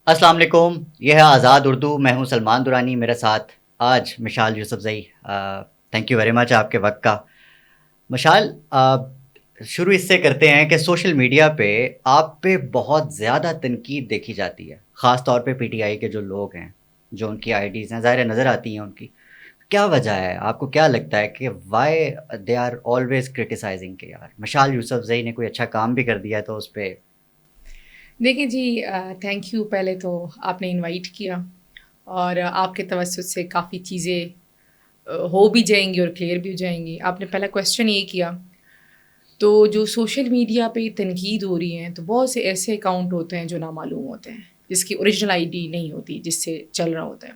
السلام علیکم، یہ ہے آزاد اردو. میں ہوں سلمان دورانی، میرے ساتھ آج Mishal Yousafzai. Thank you very much آپ کے وقت کا. مشال، شروع اس سے کرتے ہیں کہ سوشل میڈیا پہ آپ پہ بہت زیادہ تنقید دیکھی جاتی ہے، خاص طور پہ پی ٹی آئی کے جو لوگ ہیں، جو ان کی آئی ڈیز ہیں، ظاہر نظر آتی ہیں ان کی. کیا وجہ ہے؟ آپ کو کیا لگتا ہے کہ why they are always criticising کہ یار مشال یوسفزئی نے کوئی اچھا کام بھی کر دیا ہے تو اس پہ. دیکھیں جی، تھینک یو. پہلے تو آپ نے انوائٹ کیا اور آپ کے توسط سے کافی چیزیں ہو بھی جائیں گی اور کلیئر بھی ہو جائیں گی. آپ نے پہلا کویسچن یہ کیا، تو جو سوشل میڈیا پہ تنقید ہو رہی ہیں تو بہت سے ایسے اکاؤنٹ ہوتے ہیں جو نامعلوم ہوتے ہیں، جس کی اوریجنل آئی ڈی نہیں ہوتی، جس سے چل رہا ہوتا ہے.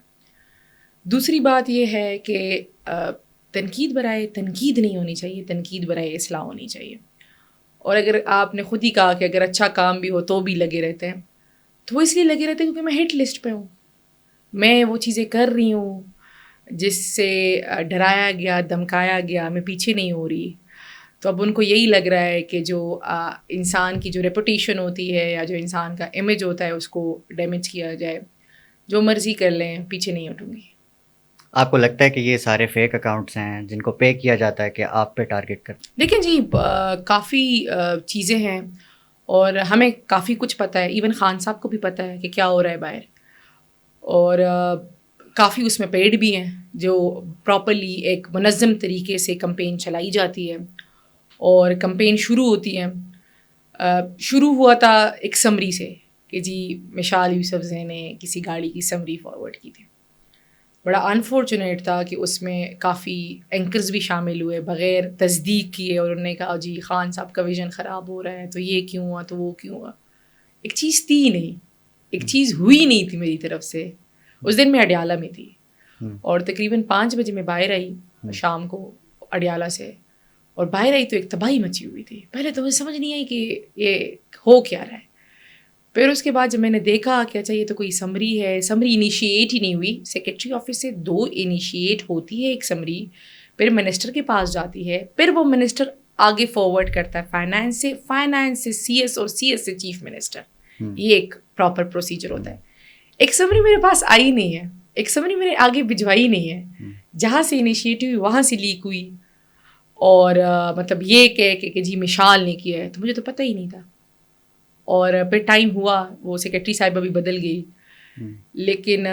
دوسری بات یہ ہے کہ تنقید برائے تنقید نہیں ہونی چاہیے، تنقید برائے اصلاح ہونی چاہیے. اور اگر آپ نے خود ہی کہا کہ اگر اچھا کام بھی ہو تو بھی لگے رہتے ہیں، تو وہ اس لیے لگے رہتے ہیں کیونکہ میں ہٹ لسٹ پہ ہوں، میں وہ چیزیں کر رہی ہوں جس سے ڈرایا گیا، دھمکایا گیا، میں پیچھے نہیں ہو رہی. تو اب ان کو یہی لگ رہا ہے کہ جو انسان کی جو ریپوٹیشن ہوتی ہے یا جو انسان کا امیج ہوتا ہے اس کو ڈیمیج کیا جائے. جو مرضی کر لیں، پیچھے نہیں ہٹوں گی. آپ کو لگتا ہے کہ یہ سارے فیک اکاؤنٹس ہیں جن کو پے کیا جاتا ہے کہ آپ پہ ٹارگٹ کر؟ دیکھیں جی، کافی چیزیں ہیں اور ہمیں کافی کچھ پتہ ہے. ایون خان صاحب کو بھی پتہ ہے کہ کیا ہو رہا ہے باہر، اور کافی اس میں پیڈ بھی ہیں جو پراپرلی ایک منظم طریقے سے کمپین چلائی جاتی ہے. اور کمپین شروع ہوتی ہے، شروع ہوا تھا ایک سمری سے کہ جی مشال یوسفزئی نے کسی گاڑی کی سمری فارورڈ کی تھی. بڑا انفارچونیٹ تھا کہ اس میں کافی اینکرز بھی شامل ہوئے بغیر تصدیق کیے، اور انہوں نے کہا جی خان صاحب کا ویژن خراب ہو رہا ہے، تو یہ کیوں ہوا، تو وہ کیوں ہوا. ایک چیز تھی نہیں، ایک چیز ہوئی نہیں تھی میری طرف سے. اس دن میں اڈیالہ میں تھی اور تقریباً 5 بجے میں باہر آئی شام کو اڈیالہ سے، اور باہر آئی تو ایک تباہی مچی ہوئی تھی. پہلے تو مجھے سمجھ نہیں آئی کہ یہ ہو کیا رہا ہے. پھر اس کے بعد جب میں نے دیکھا کہ اچھا یہ تو کوئی سمری ہے، سمری انیشیٹ ہی نہیں ہوئی. سیکرٹری آفس سے 2 انیشیٹ ہوتی ہے ایک سمری، پھر منسٹر کے پاس جاتی ہے، پھر وہ منسٹر آگے فارورڈ کرتا ہے فائنانس سے سی ایس، اور سی ایس سے چیف منسٹر. یہ ایک پراپر پروسیجر ہوتا ہے. ایک سمری میرے پاس آئی نہیں ہے، ایک سمری میرے آگے بھجوائی نہیں ہے. جہاں سے انیشیٹ ہوئی وہاں سے لیک ہوئی، اور مطلب یہ کہ جی مشال نے کیا ہے، تو مجھے تو پتہ ہی نہیں تھا. اور پھر ٹائم ہوا، وہ سیکرٹری صاحبہ بھی بدل گئی. لیکن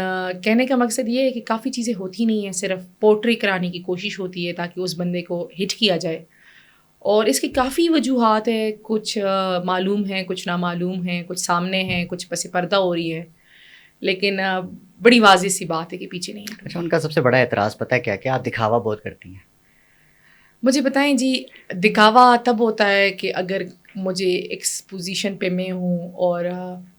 کہنے کا مقصد یہ ہے کہ کافی چیزیں ہوتی نہیں ہیں، صرف پورٹری کرانے کی کوشش ہوتی ہے تاکہ اس بندے کو ہٹ کیا جائے. اور اس کی کافی وجوہات ہیں، کچھ معلوم ہیں، کچھ نامعلوم ہیں، کچھ سامنے ہیں، کچھ پس پردہ ہو رہی ہے. لیکن بڑی واضح سی بات ہے کہ پیچھے نہیں ہٹوں. اچھا، ان کا سب سے بڑا اعتراض پتہ ہے کیا؟ کہ آپ دکھاوا بہت کرتی ہیں. مجھے بتائیں جی، دکھاوا تب ہوتا ہے کہ اگر مجھے ایک پوزیشن پہ میں ہوں اور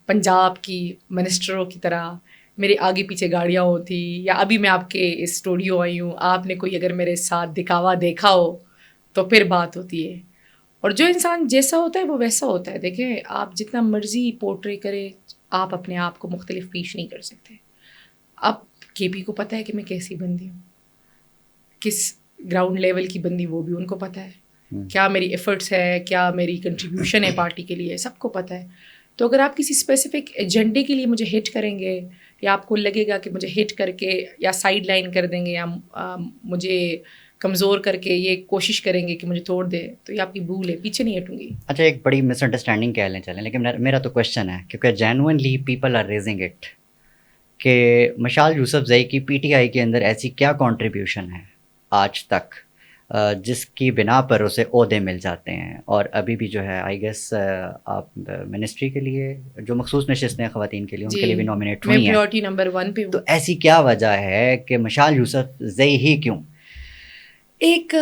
پنجاب کی منسٹروں کی طرح میرے آگے پیچھے گاڑیاں ہوتی، یا ابھی میں آپ کے اس اسٹوڈیو آئی ہوں، آپ نے کوئی اگر میرے ساتھ دکھاوا دیکھا ہو تو پھر بات ہوتی ہے. اور جو انسان جیسا ہوتا ہے وہ ویسا ہوتا ہے. دیکھیں، آپ جتنا مرضی پورٹری کرے، آپ اپنے آپ کو مختلف پیش نہیں کر سکتے. اب کے پی کو پتہ ہے کہ میں کیسی بندی ہوں، کس گراؤنڈ لیول کی بندی، وہ بھی ان کو پتہ ہے. کیا میری ایفرٹس ہے، کیا میری کنٹریبیوشن ہے پارٹی کے لیے، سب کو پتہ ہے. تو اگر آپ کسی اسپیسیفک ایجنڈے کے لیے مجھے ہٹ کریں گے، یا آپ کو لگے گا کہ مجھے ہٹ کر کے یا سائڈ لائن کر دیں گے، یا مجھے کمزور کر کے یہ کوشش کریں گے کہ مجھے توڑ دے، تو یہ آپ کی بھول ہے، پیچھے نہیں ہٹوں گی. اچھا، ایک بڑی مس انڈرسٹینڈنگ کہہ لیں چلیں، لیکن میرا تو کویشچن ہے کیونکہ genuinely people are raising it کہ مشال یوسفزئی کی پی ٹی آئی کے اندر ایسی کیا کنٹریبیوشن ہے آج تک جس کی بنا پر اسے عہدے مل جاتے ہیں. اور ابھی بھی جو ہے آئی گیس آپ منسٹری کے لیے جو مخصوص نشستیں ہیں خواتین کے لیے، ان کے لیے بھی نامینیٹ میں ہوئی ہیں. پریورٹی نمبر 1 پہ ہوں. تو ایسی کیا وجہ ہے کہ مشال یوسفزئی ہی کیوں؟ ایک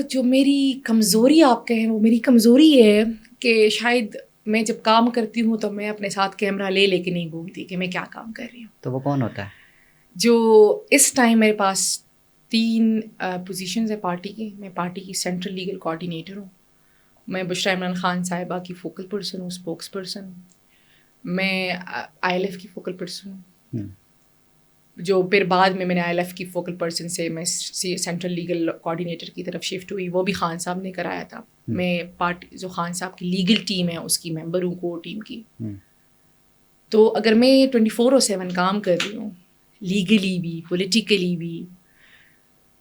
جو میری کمزوری آپ کہیں، وہ میری کمزوری ہے کہ شاید میں جب کام کرتی ہوں تو میں اپنے ساتھ کیمرہ لے کے نہیں گھومتی کہ میں کیا کام کر رہی ہوں. تو وہ کون ہوتا ہے؟ جو اس ٹائم میرے پاس 3 پوزیشنز ہیں پارٹی کی. میں پارٹی کی سینٹرل لیگل کوآرڈینیٹر ہوں، میں بشریٰ عمران خان صاحبہ کی فوکل پرسن ہوں، اسپوکس پرسن ہوں، میں آئی ایل ایف کی فوکل پرسن ہوں. جو پھر بعد میں نے آئی ایل ایف کی فوکل پرسن سے میں سینٹرل لیگل کوآرڈینیٹر کی طرف شفٹ ہوئی، وہ بھی خان صاحب نے کرایا تھا. میں پارٹی جو خان صاحب کی لیگل ٹیم ہے اس کی ممبر ہوں، کور ٹیم کی. تو اگر میں 24/7 کام کر رہی ہوں لیگلی بھی پولیٹیکلی بھی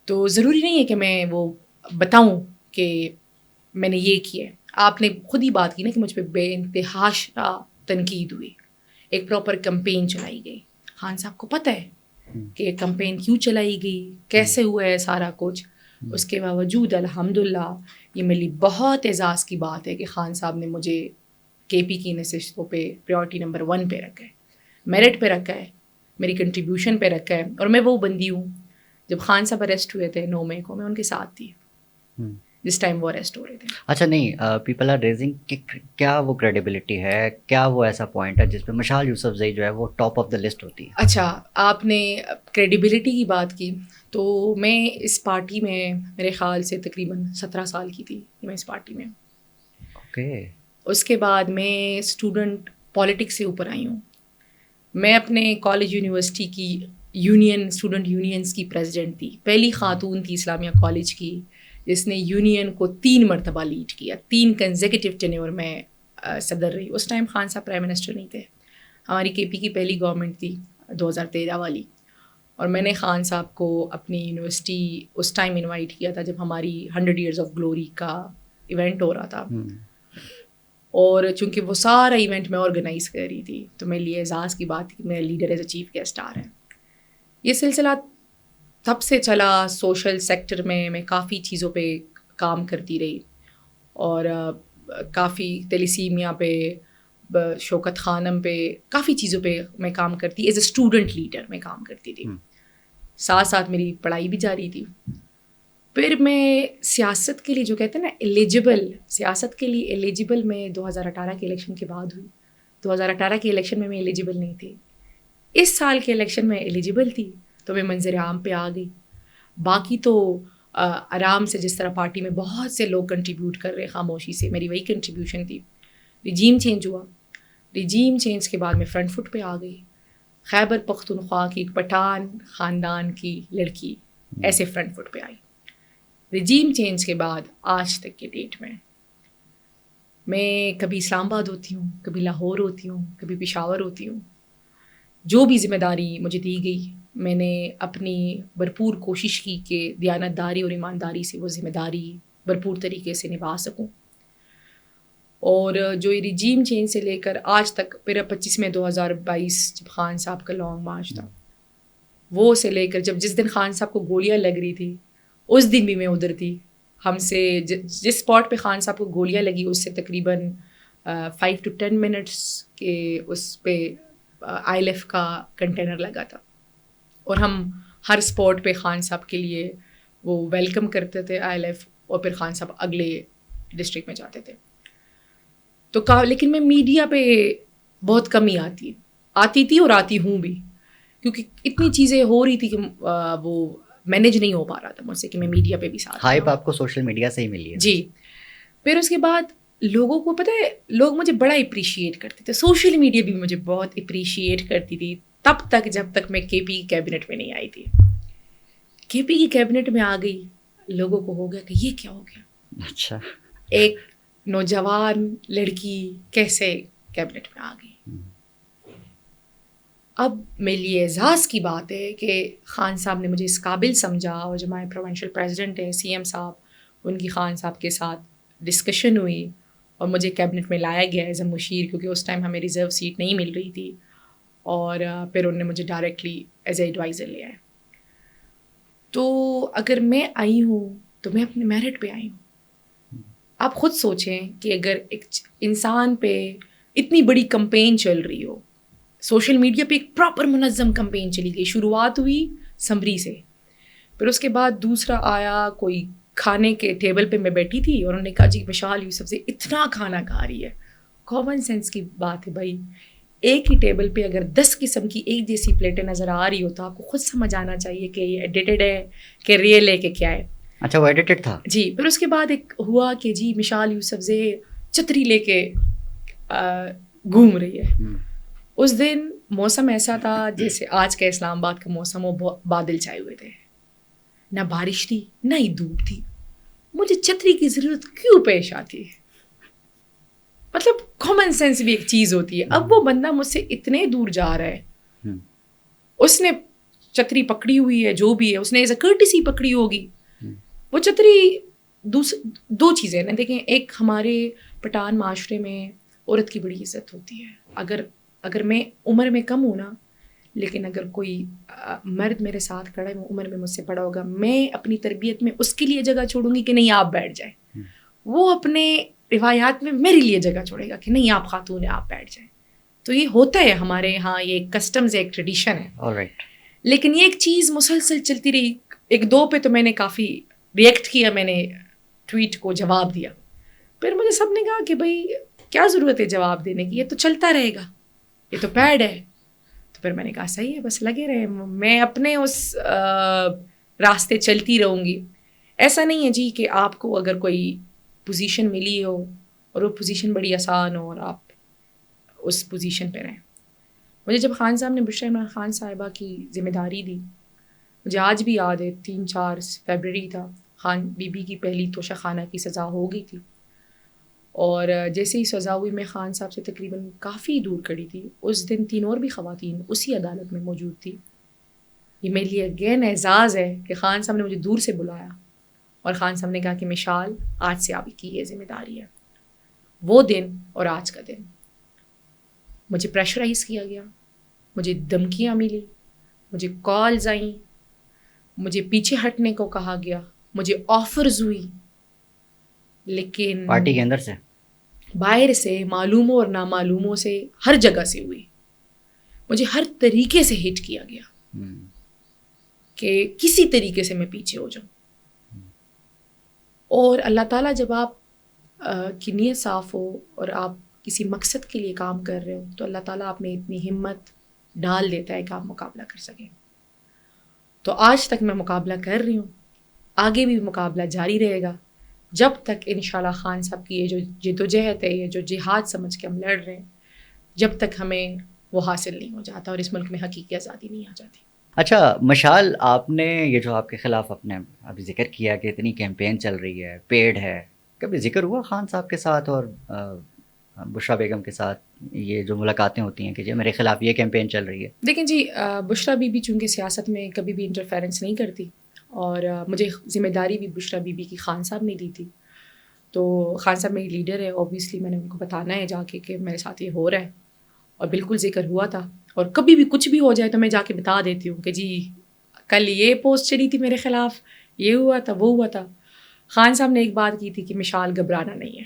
تو ضروری نہیں ہے کہ میں وہ بتاؤں کہ میں نے یہ کیا ہے. آپ نے خود ہی بات کی نا کہ مجھ پہ بے انتہا تنقید ہوئی, ایک پراپر کمپین چلائی گئی. خان صاحب کو پتہ ہے کہ کمپین کیوں چلائی گئی, کیسے ہوا ہے سارا کچھ. اس کے باوجود الحمدللہ یہ میرے لیے بہت اعزاز کی بات ہے کہ خان صاحب نے مجھے کے پی کی نشستوں پہ پریورٹی نمبر 1 پہ رکھا ہے, میرٹ پہ رکھا ہے, میری کنٹریبیوشن پہ رکھا ہے. اور میں وہ بندی ہوں, جب خان صاحب اریسٹ ہوئے تھے 9 مئی کو, میں ان کے ساتھ تھی جس ٹائم وہ اریسٹ ہو رہے تھے. اچھا نہیں, پیپل آر ریزنگ کہ کیا وہ کریڈیبلٹی ہے, کیا وہ ایسا پوائنٹ ہے جس پہ مشال یوسفزئی جو ہے وہ ٹاپ آف دا لسٹ ہوتی ہے؟ اچھا, آپ نے کریڈیبلٹی کی بات کی تو میں اس پارٹی میں میرے خیال سے تقریباً 17 سال کی تھی میں اس پارٹی میں. اوکے. اس کے بعد میں اسٹوڈنٹ پالیٹکس سے اوپر آئی ہوں. میں اپنے کالج یونیورسٹی کی یونین اسٹوڈنٹ یونینس کی پریزیڈنٹ تھی, پہلی خاتون تھی اسلامیہ کالج کی جس نے یونین کو 3 مرتبہ لیڈ کیا, 3 کنزیکٹیو ٹینیور میں صدر رہی. اس ٹائم خان صاحب پرائم منسٹر نہیں تھے, ہماری کے پی کی پہلی گورنمنٹ تھی 2013 والی. اور میں نے خان صاحب کو اپنی یونیورسٹی اس ٹائم انوائٹ کیا تھا جب ہماری 100 ایئرز آف گلوری کا ایونٹ ہو رہا تھا. اور چونکہ وہ سارا ایونٹ میں آرگنائز کر رہی تھی تو میرے لیے اعزاز کی بات تھی کہ میرا leader as a chief guest آ رہا ہے. یہ سلسلہ تب سے چلا. سوشل سیکٹر میں کافی چیزوں پہ کام کرتی رہی اور کافی تلیسیمیا پہ, شوکت خانم پہ, کافی چیزوں پہ میں کام کرتی. ایز اے اسٹوڈنٹ لیڈر میں کام کرتی تھی, ساتھ ساتھ میری پڑھائی بھی جاری تھی. پھر میں سیاست کے لیے جو کہتے ہیں نا ایلیجبل, سیاست کے لیے ایلیجبل میں 2018 کے الیکشن کے بعد ہوئی. 2018 کے الیکشن میں ایلیجبل نہیں تھی, اس سال کے الیکشن میں ایلیجبل تھی تو میں منظر عام پہ آ گئی. باقی تو آرام سے جس طرح پارٹی میں بہت سے لوگ کنٹریبیوٹ کر رہے خاموشی سے, میری وہی کنٹریبیوشن تھی. رجیم چینج ہوا, رجیم چینج کے بعد میں فرنٹ فٹ پہ آ گئی. خیبر پختونخوا کی ایک پٹھان خاندان کی لڑکی ایسے فرنٹ فٹ پہ آئی. رجیم چینج کے بعد آج تک کے ڈیٹ میں کبھی اسلام آباد ہوتی ہوں, کبھی لاہور ہوتی ہوں, کبھی پشاور ہوتی ہوں. جو بھی ذمہ داری مجھے دی گئی میں نے اپنی بھرپور کوشش کی کہ دیانتداری اور ایمانداری سے وہ ذمہ داری بھرپور طریقے سے نبھا سکوں. اور جو یہ رجیم چینج سے لے کر آج تک, پھر 25 میں 2022 جب خان صاحب کا لانگ مارچ تھا, وہ سے لے کر جس دن خان صاحب کو گولیاں لگ رہی تھی اس دن بھی میں ادھر تھی. ہم سے جس اسپاٹ پہ خان صاحب کو گولیاں لگی اس سے تقریباً 5 to 10 منٹس کے اس پہ ILF کا کنٹینر لگا تھا. اور ہم ہر اسپاٹ پہ خان صاحب کے لیے وہ ویلکم کرتے تھے ILF, اور پھر خان صاحب اگلے ڈسٹرکٹ میں جاتے تھے. تو لیکن میں میڈیا پہ بہت کم ہی آتی تھی اور آتی ہوں بھی, کیونکہ اتنی چیزیں ہو رہی تھی کہ وہ مینیج نہیں ہو پا رہا تھا مجھ سے کہ میں میڈیا پہ بھی ساتھ. ہائپ آپ کو سوشل میڈیا سے ہی ملی ہے؟ جی. پھر اس کے بعد لوگوں کو پتہ ہے, لوگ مجھے بڑا اپریشیٹ کرتے تھے, سوشل میڈیا بھی مجھے بہت اپریشیٹ کرتی تھی تب تک جب تک میں کے پی کی کیبنٹ میں نہیں آئی تھی. کے پی کی کیبنٹ میں آ گئی, لوگوں کو ہو گیا کہ یہ کیا ہو گیا, اچھا ایک نوجوان لڑکی کیسے کیبنٹ میں آ گئی. اب میرے لیے اعزاز کی بات ہے کہ خان صاحب نے مجھے اس قابل سمجھا, اور جو ہمارے پروونشل پریزیڈنٹ ہیں CM صاحب, ان کی خان صاحب کے ساتھ ڈسکشن ہوئی اور مجھے کیبنٹ میں لایا گیا ایز اے مشیر, کیونکہ اس ٹائم ہمیں ریزرو سیٹ نہیں مل رہی تھی. اور پھر انہوں نے مجھے ڈائریکٹلی ایز اے ایڈوائزر لیا ہے. تو اگر میں آئی ہوں تو میں اپنے میرٹ پہ آئی ہوں. آپ خود سوچیں کہ اگر ایک انسان پہ اتنی بڑی کمپین چل رہی ہو, سوشل میڈیا پہ ایک پراپر منظم کمپین چلی گئی, شروعات ہوئی سمری سے, پھر اس کے بعد دوسرا آیا کوئی کھانے کے ٹیبل پہ میں بیٹھی تھی اور انہوں نے کہا جی مشال یوسف سے اتنا کھانا کھا رہی ہے. کامن سینس کی بات ہے بھائی, ایک ہی ٹیبل پہ اگر 10 قسم کی ایک جیسی پلیٹیں نظر آ رہی ہو تو آپ کو خود سمجھ آنا چاہیے کہ یہ ایڈیٹڈ ہے کہ ریئل ہے کہ کیا ہے. اچھا وہ ایڈیٹڈ تھا؟ جی. پھر اس کے بعد ایک ہوا کہ جی مشال یوسفزئی چتری لے کے گھوم رہی ہے. اس دن موسم ایسا تھا جیسے آج کا اسلام آباد کا موسم ہو, بادل چھائے ہوئے تھے, نہ بارش تھی نہ ہی دھوپ تھی. مجھے چھتری کی ضرورت کیوں پیش آتی؟ مطلب کامن سینس بھی ایک چیز ہوتی ہے. اب وہ بندہ مجھ سے اتنے دور جا رہا ہے, اس نے چھتری پکڑی ہوئی ہے, جو بھی ہے اس نے ایز اے کرٹسی پکڑی ہوگی. وہ چھتری دو چیزیں نا دیکھیں, ایک ہمارے پٹھان معاشرے میں عورت کی بڑی عزت ہوتی ہے. اگر میں عمر میں کم ہوں نا, لیکن اگر کوئی مرد میرے ساتھ کھڑا ہے, وہ عمر میں مجھ سے بڑا ہوگا, میں اپنی تربیت میں اس کے لیے جگہ چھوڑوں گی کہ نہیں آپ بیٹھ جائیں. وہ اپنے روایات میں میرے لیے جگہ چھوڑے گا کہ نہیں آپ خاتون ہیں آپ بیٹھ جائیں. تو یہ ہوتا ہے ہمارے یہاں, یہ ایک کسٹمز ہے, ایک ٹریڈیشن ہے. لیکن یہ ایک چیز مسلسل چلتی رہی. ایک دو پہ تو میں نے کافی ریئیکٹ کیا, میں نے ٹویٹ کو جواب دیا. پھر مجھے سب نے کہا کہ بھائی کیا ضرورت ہے جواب دینے کی, یہ تو چلتا رہے گا, یہ تو پیڈ ہے. تو پھر میں نے کہا صحیح ہے, بس لگے رہے, میں اپنے اس راستے چلتی رہوں گی. ایسا نہیں ہے جی کہ آپ کو اگر کوئی پوزیشن ملی ہو اور وہ پوزیشن بڑی آسان ہو اور آپ اس پوزیشن پہ رہیں. مجھے جب خان صاحب نے بشریٰ عمران خان صاحبہ کی ذمہ داری دی, مجھے آج بھی یاد ہے 3-4 فیبرری تھا, خان بی بی کی پہلی توشہ خانہ کی سزا ہو گئی تھی. اور جیسے ہی سزا ہوئی میں خان صاحب سے تقریباً کافی دور کھڑی تھی. اس دن 3 اور بھی خواتین اسی عدالت میں موجود تھی. یہ میرے لیے اگین اعزاز ہے کہ خان صاحب نے مجھے دور سے بلایا اور خان صاحب نے کہا کہ مشال آج سے آپ کی یہ ذمہ داری ہے. وہ دن اور آج کا دن مجھے پریشرائز کیا گیا, مجھے دھمکیاں ملی, مجھے کالز آئیں, مجھے پیچھے ہٹنے کو کہا گیا, مجھے آفرز ہوئی, لیکن پارٹی کے اندر سے, باہر سے, معلوموں اور نامعلوموں سے, ہر جگہ سے ہوئی. مجھے ہر طریقے سے ہٹ کیا گیا کہ کسی طریقے سے میں پیچھے ہو جاؤں. اور اللہ تعالیٰ جب آپ کی نیت صاف ہو اور آپ کسی مقصد کے لیے کام کر رہے ہو تو اللہ تعالیٰ آپ میں اتنی ہمت ڈال دیتا ہے کہ آپ مقابلہ کر سکیں. تو آج تک میں مقابلہ کر رہی ہوں, آگے بھی مقابلہ جاری رہے گا جب تک انشاءاللہ خان صاحب کی یہ جو جدوجہد ہے, یہ جو جہاد سمجھ کے ہم لڑ رہے ہیں, جب تک ہمیں وہ حاصل نہیں ہو جاتا اور اس ملک میں حقیقی آزادی نہیں آ جاتی. اچھا مشال, آپ نے یہ جو آپ کے خلاف اپنے ابھی ذکر کیا کہ اتنی کیمپین چل رہی ہے, پیڈ ہے, کبھی ذکر ہوا خان صاحب کے ساتھ اور بشریٰ بیگم کے ساتھ یہ جو ملاقاتیں ہوتی ہیں کہ جی میرے خلاف یہ کیمپین چل رہی ہے؟ دیکھیں جی, بشریٰ بی بی چونکہ سیاست میں کبھی بھی انٹرفیرنس نہیں کرتی اور مجھے ذمہ داری بھی بشریٰ بی بی کی خان صاحب نے دی تھی. تو خان صاحب میری لیڈر ہے, اوبیسلی میں نے ان کو بتانا ہے جا کے کہ میرے ساتھ یہ ہو رہا ہے, اور بالکل ذکر ہوا تھا. اور کبھی بھی کچھ بھی ہو جائے تو میں جا کے بتا دیتی ہوں کہ جی کل یہ پوسٹ چلی تھی میرے خلاف, یہ ہوا تھا, وہ ہوا تھا. خان صاحب نے ایک بات کی تھی کہ مشال گھبرانا نہیں ہے.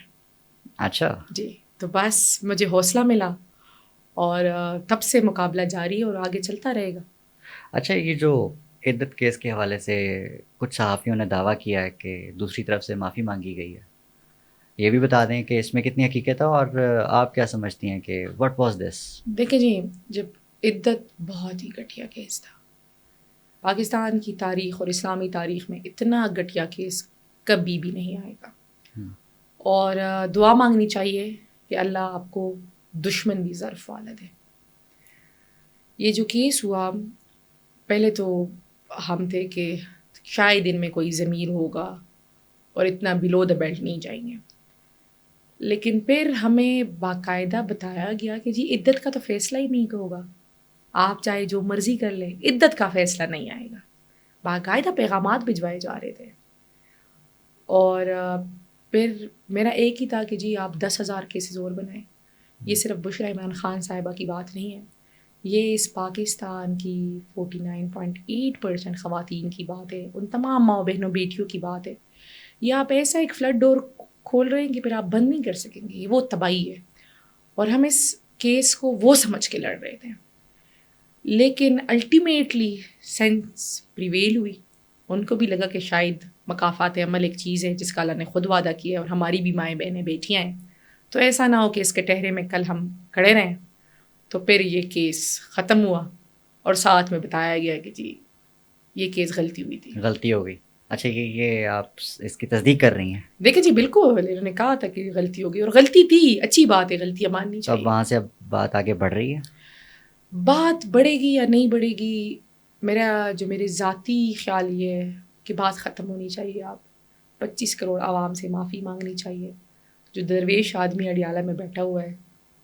اچھا جی, تو بس مجھے حوصلہ ملا اور تب سے مقابلہ جاری اور آگے چلتا رہے گا. اچھا, یہ جو عدت کیس کے حوالے سے کچھ صحافیوں نے دعویٰ کیا ہے کہ دوسری طرف سے معافی مانگی گئی ہے, یہ بھی بتا دیں کہ اس میں کتنی حقیقت ہے اور آپ کیا سمجھتی ہیں کہ واٹ واز دس؟ دیکھیں جی, جب عدت بہت ہی گھٹیا کیس تھا, پاکستان کی تاریخ اور اسلامی تاریخ میں اتنا گھٹیا کیس کبھی بھی نہیں آئے گا. اور دعا مانگنی چاہیے کہ اللہ آپ کو دشمن بھی ظرف والا دے. یہ جو کیس ہوا, پہلے تو ہم تھے کہ شاید ان میں کوئی ضمیر ہوگا اور اتنا بلو دا بیلٹ نہیں جائیں گے, لیکن پھر ہمیں باقاعدہ بتایا گیا کہ جی عدت کا تو فیصلہ ہی نہیں ہوگا, آپ چاہے جو مرضی کر لیں, عدت کا فیصلہ نہیں آئے گا. باقاعدہ پیغامات بھجوائے جا رہے تھے. اور پھر میرا ایک ہی تھا کہ جی آپ 10,000 کیسز اور بنائیں. یہ صرف بشریٰ عمران خان صاحبہ کی بات نہیں ہے, یہ اس پاکستان کی 49.8% خواتین کی بات ہے, ان تمام ماؤں بہنوں بیٹیوں کی بات ہے. یہ آپ ایسا ایک فلڈ ڈور کھول رہے ہیں کہ پھر آپ بند نہیں کر سکیں گے, یہ وہ تباہی ہے. اور ہم اس کیس کو وہ سمجھ کے لڑ رہے تھے, لیکن الٹیمیٹلی سینس پریویل ہوئی. ان کو بھی لگا کہ شاید مکافات عمل ایک چیز ہے جس کا اللہ نے خود وعدہ کیا ہے, اور ہماری بھی مائیں بہنیں بیٹیاں ہیں, تو ایسا نہ ہو کہ اس کے ٹہرے میں کل ہم کھڑے رہیں. تو پھر یہ کیس ختم ہوا اور ساتھ میں بتایا گیا کہ جی یہ کیس غلطی ہوئی تھی, غلطی ہو گئی. اچھا, یہ آپ اس کی تصدیق کر رہی ہیں؟ دیکھیں جی بالکل, انہوں نے کہا تھا کہ غلطی ہو گئی اور غلطی تھی, اچھی بات ہے, غلطیاں ماننی چاہیے. اب وہاں سے اب بات آگے بڑھ رہی ہے, بات بڑھے گی یا نہیں بڑھے گی, میرے ذاتی خیال یہ ہے کہ بات ختم ہونی چاہیے. آپ 25 کروڑ عوام سے معافی مانگنی چاہیے. جو درویش آدمی اڈیالہ میں بیٹھا ہوا ہے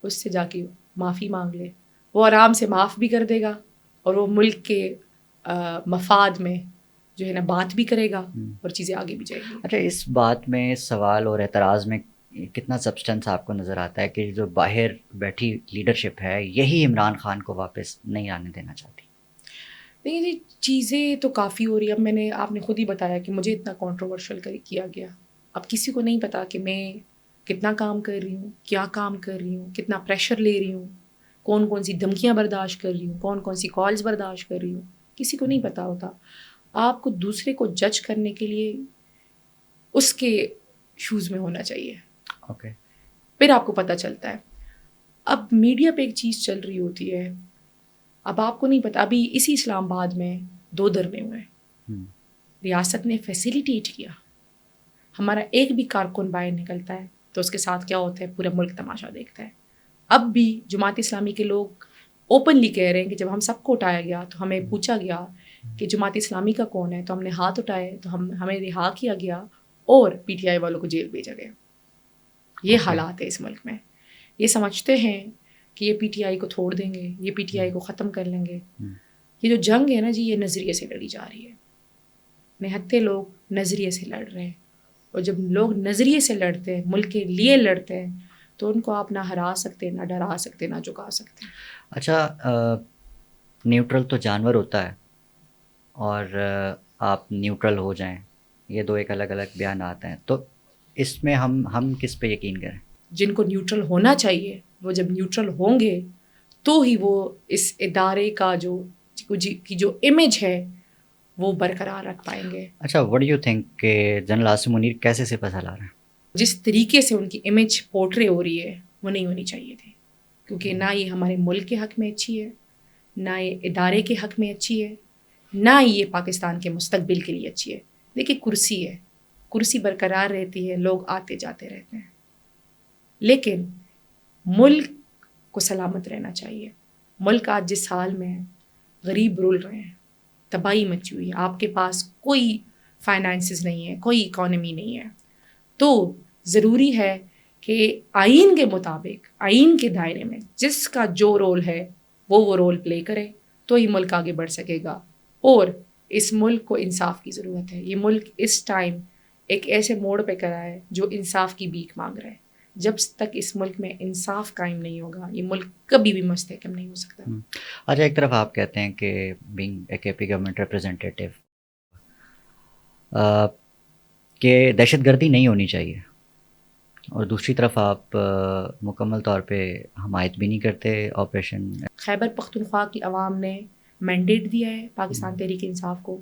اس سے جا کے معافی مانگ لے, وہ آرام سے معاف بھی کر دے گا اور وہ ملک کے مفاد میں جو ہے نا بات بھی کرے گا اور چیزیں آگے بھی جائیں گی. اچھا, اس بات میں سوال اور اعتراض میں کتنا سبسٹنس آپ کو نظر آتا ہے کہ جو باہر بیٹھی لیڈرشپ ہے یہی عمران خان کو واپس نہیں آنے دینا چاہتی؟ دیکھیے جی, چیزیں تو کافی ہو رہی ہے. آپ نے خود ہی بتایا کہ مجھے اتنا کنٹروورشل کیا گیا. اب کسی کو نہیں پتا کہ میں کتنا کام کر رہی ہوں, کیا کام کر رہی ہوں, کتنا پریشر لے رہی ہوں, کون کون سی دھمکیاں برداشت کر رہی ہوں, کون کون سی کالز برداشت کر رہی ہوں. کسی کو نہیں پتا ہوتا. آپ کو دوسرے کو جج کرنے کے لیے اس کے شوز میں ہونا چاہیے. اوکے, پھر آپ کو پتہ چلتا ہے. اب میڈیا پہ ایک چیز چل رہی ہوتی ہے, اب آپ کو نہیں پتا. ابھی اسی اسلام آباد میں 2 دھرنے ہوئے, ریاست نے فیسیلیٹیٹ کیا. ہمارا ایک بھی کارکن باہر نکلتا ہے تو اس کے ساتھ کیا ہوتا ہے, پورا ملک تماشا دیکھتا ہے. اب بھی جماعت اسلامی کے لوگ اوپنلی کہہ رہے ہیں کہ جب ہم سب کو اٹھایا گیا تو ہمیں پوچھا گیا کہ جماعت اسلامی کا کون ہے, تو ہم نے ہاتھ اٹھائے تو ہمیں رہا کیا گیا اور پی ٹی آئی والوں کو جیل بھیجا گیا. یہ حالات ہے اس ملک میں. یہ سمجھتے ہیں کہ یہ پی ٹی آئی کو چھوڑ دیں گے, یہ پی ٹی آئی کو ختم کر لیں گے. یہ جو جنگ ہے نا جی, یہ نظریے سے لڑی جا رہی ہے. نہتے لوگ نظریے سے لڑ رہے ہیں, اور جب لوگ نظریے سے لڑتے ہیں, ملک کے لیے لڑتے ہیں, تو ان کو آپ نہ ہرا سکتے, نہ ڈرا سکتے, نہ جھکا سکتے. اچھا, نیوٹرل تو جانور ہوتا ہے اور آپ نیوٹرل ہو جائیں, یہ 2 ایک الگ الگ بیانات ہیں. تو اس میں ہم کس پہ یقین کریں؟ جن کو نیوٹرل ہونا چاہیے وہ جب نیوٹرل ہوں گے تو ہی وہ اس ادارے کا جو امیج ہے وہ برقرار رکھ پائیں گے. اچھا, وٹ ڈو یو تھنک کہ جنرل عاصم منیر کیسے سے پسا لا رہے ہیں؟ جس طریقے سے ان کی امیج پورٹرے ہو رہی ہے وہ نہیں ہونی چاہیے تھی, کیونکہ نہ یہ ہمارے ملک کے حق میں اچھی ہے, نہ یہ ادارے کے حق میں اچھی ہے, نہ یہ پاکستان کے مستقبل کے لیے اچھی ہے. دیکھیے کرسی ہے, کرسی برقرار رہتی ہے, لوگ آتے جاتے رہتے ہیں, لیکن ملک کو سلامت رہنا چاہیے. ملک آج جس حال میں ہے, غریب رول رہے ہیں, تباہی مچی ہوئی ہے, آپ کے پاس کوئی فائنانسز نہیں ہے, کوئی اکانومی نہیں ہے, تو ضروری ہے کہ آئین کے مطابق, آئین کے دائرے میں جس کا جو رول ہے وہ رول پلے کرے, تو ہی ملک آگے بڑھ سکے گا. اور اس ملک کو انصاف کی ضرورت ہے. یہ ملک اس ٹائم ایک ایسے موڑ پہ کھڑا ہے جو انصاف کی بھیک مانگ رہا ہے. جب تک اس ملک میں انصاف قائم نہیں ہوگا یہ ملک کبھی بھی مستحکم نہیں ہو سکتا. اچھا, ایک طرف آپ کہتے ہیں کہ بینگ اے کے پی گورنمنٹ ریپرزینٹیٹیو کہ دہشت گردی نہیں ہونی چاہیے, اور دوسری طرف آپ مکمل طور پہ حمایت بھی نہیں کرتے آپریشن. خیبر پختونخوا کی عوام نے مینڈیٹ دیا ہے پاکستان تحریک انصاف کو,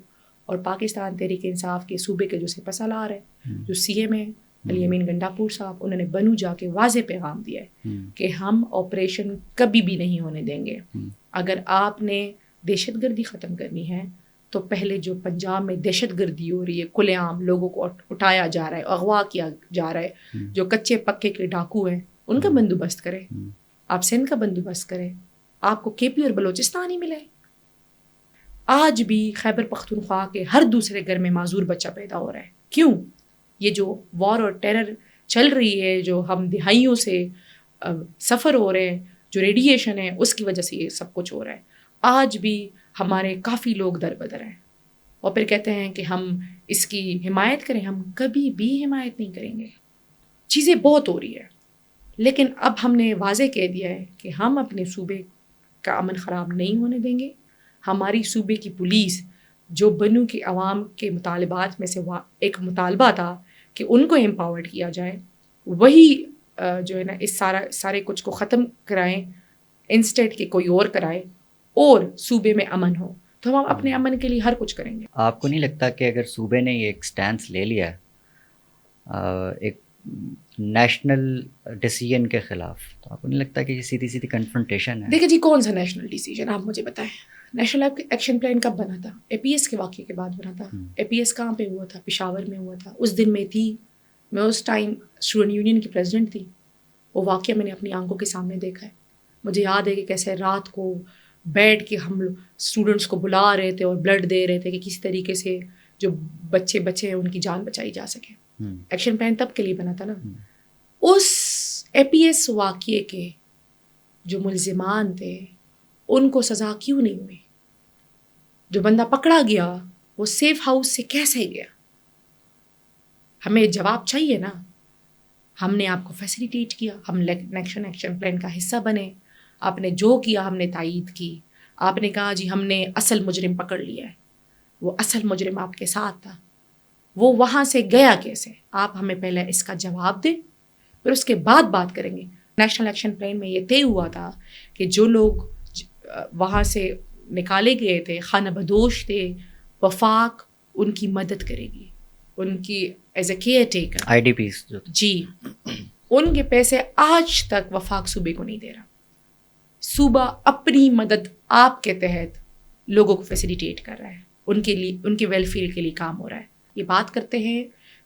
اور پاکستان تحریک انصاف کے صوبے کے جو سپہ سالار ہے, جو سی ایم ہے علی امین گنڈاپور صاحب, انہوں نے بنو جا کے واضح پیغام دیا ہے کہ ہم آپریشن کبھی بھی نہیں ہونے دیں گے. اگر آپ نے دہشت گردی ختم کرنی ہے تو پہلے جو پنجاب میں دہشت گردی ہو رہی ہے, کھلے عام لوگوں کو اٹھایا جا رہا ہے, اغوا کیا جا رہا ہے, جو کچے پکے کے ڈاکو ہیں ان کا بندوبست کرے, آپ سندھ کا بندوبست کریں. آپ کو کے پی اور بلوچستان ہی ملے. آج بھی خیبر پختونخوا کے ہر دوسرے گھر میں معذور بچہ پیدا ہو رہا ہے. کیوں؟ یہ جو وار اور ٹیرر چل رہی ہے, جو ہم دہائیوں سے سفر ہو رہے ہیں, جو ریڈیشن ہے, اس کی وجہ سے یہ سب کچھ ہو رہا ہے. آج بھی ہمارے کافی لوگ در بدر ہیں, اور پھر کہتے ہیں کہ ہم اس کی حمایت کریں. ہم کبھی بھی حمایت نہیں کریں گے. چیزیں بہت ہو رہی ہے, لیکن اب ہم نے واضح کہہ دیا ہے کہ ہم اپنے صوبے کا امن خراب نہیں ہونے دیں گے. ہماری صوبے کی پولیس, جو بنو کے عوام کے مطالبات میں سے ایک مطالبہ تھا کہ ان کو امپاورڈ کیا جائے, وہی جو ہے نا اس سارے کچھ کو ختم کرائیں, انسٹیٹ کے کوئی اور کرائے اور صوبے میں امن ہو, تو ہم اپنے امن کے لیے ہر کچھ کریں گے. آپ کو نہیں لگتا کہ اگر صوبے نے یہ ایک سٹینس لے لیا ہے ایک نیشنل ڈیسیژن کے خلاف, تو آپ کو نہیں لگتا کہ یہ سیدھی سیدھی کنفرنٹیشن ہے؟ دیکھیں جی, کون سا نیشنل ڈیسیژن آپ مجھے بتائیں. نیشنل ایکشن پلان کب بنا تھا؟ اے پی ایس کے واقعے کے بعد بنا تھا. اے پی ایس کہاں پہ ہوا تھا؟ پشاور میں ہوا تھا. اس دن میں تھی, میں اس ٹائم اسٹوڈنٹ یونین کی پریزیڈنٹ تھی. وہ واقعہ میں نے اپنی آنکھوں کے سامنے دیکھا ہے. مجھے یاد ہے کہ کیسے رات کو بیٹھ کے ہم اسٹوڈنٹس کو بلا رہے تھے اور بلڈ دے رہے تھے کہ کسی طریقے سے جو بچے ہیں ان کی جان بچائی جا سکے. ایکشن پلان تب کے لیے بنا تھا نا. اس APS واقعے کے جو ملزمان تھے ان کو سزا کیوں نہیں ہوئی؟ جو بندہ پکڑا گیا وہ سیف ہاؤس سے کیسے گیا؟ ہمیں جواب چاہیے نا. ہم نے آپ کو فیسیلیٹیٹ کیا, ہم نیشنل ایکشن پلان کا حصہ بنے, آپ نے جو کیا ہم نے تائید کی. آپ نے کہا جی ہم نے اصل مجرم پکڑ لیا ہے, وہ اصل مجرم آپ کے ساتھ تھا, وہ وہاں سے گیا کیسے؟ آپ ہمیں پہلے اس کا جواب دیں, پھر اس کے بعد بات کریں گے. نیشنل ایکشن پلان میں یہ طے ہوا تھا کہ جو لوگ وہاں سے نکالے گئے تھے, خانہ بدوش تھے, وفاق ان کی مدد کرے گی, ان کی as a care taker. IDPs جی, ان کے پیسے آج تک وفاق صوبے کو نہیں دے رہا. صوبہ اپنی مدد آپ کے تحت لوگوں کو فیسیلیٹیٹ کر رہا ہے, ان کے لیے, ان کے ویلفیئر کے لیے کام ہو رہا ہے. یہ بات کرتے ہیں